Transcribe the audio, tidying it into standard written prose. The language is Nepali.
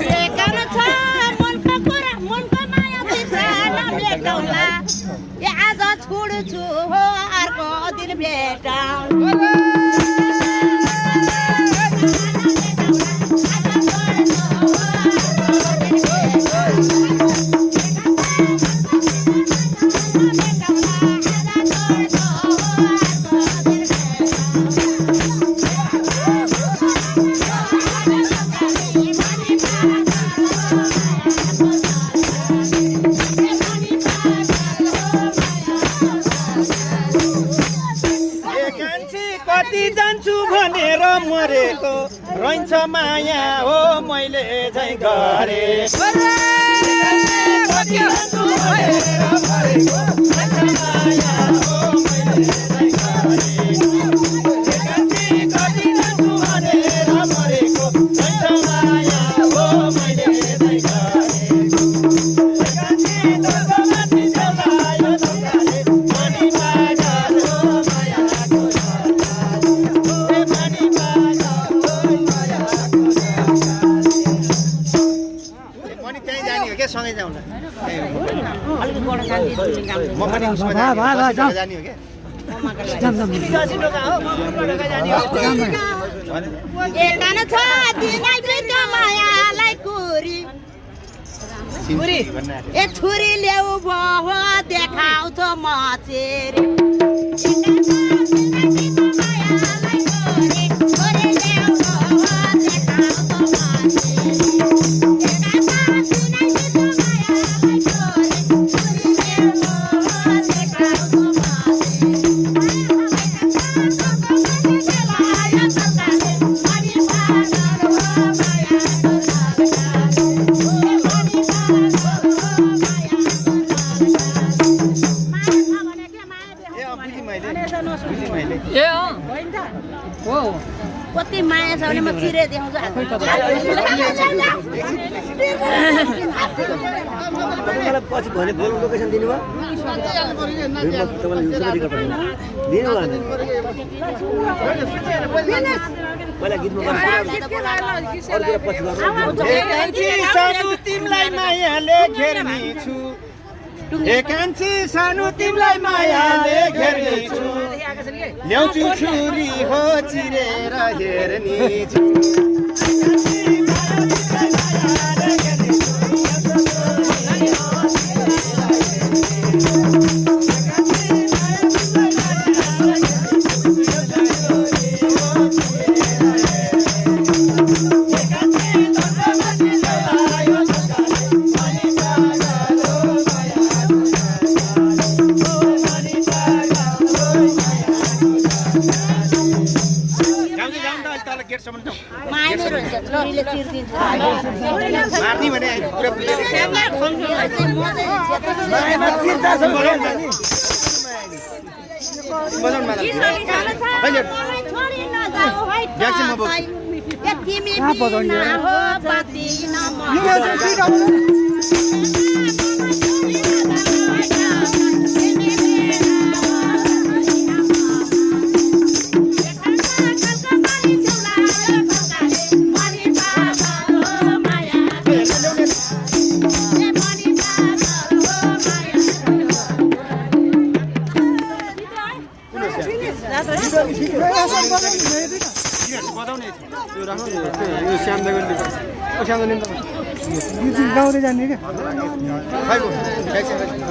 बेकान छ मनको कुरा मनको माया बिर्सा नभेटौँला ए आज छोड्छु हो अर्को दिन भेटौँ जान्छु भनेर मरेको रहन्छ माया हो मैले झै गरे सँगै जाउँला म पनि उसमा जाने हो के एकान छ दिनै बित्यो मायालाई कुरी ए छुरी ल्याउ भयो देखाउँछ म चेरी कति माया छ भने म चिरे देखाउँछु पछि भने बोल्नु लोकेसन दिनुभयो पहिला गीतमा सानो तिमीलाई मायाले घेर्ने छु एकान्छी सानो तिमीलाई मायाले घेर्ने छु ल्याउँछु छुरी हो चिरेर हेर्ने छु मार्नी भने गाउँदै जाने क्या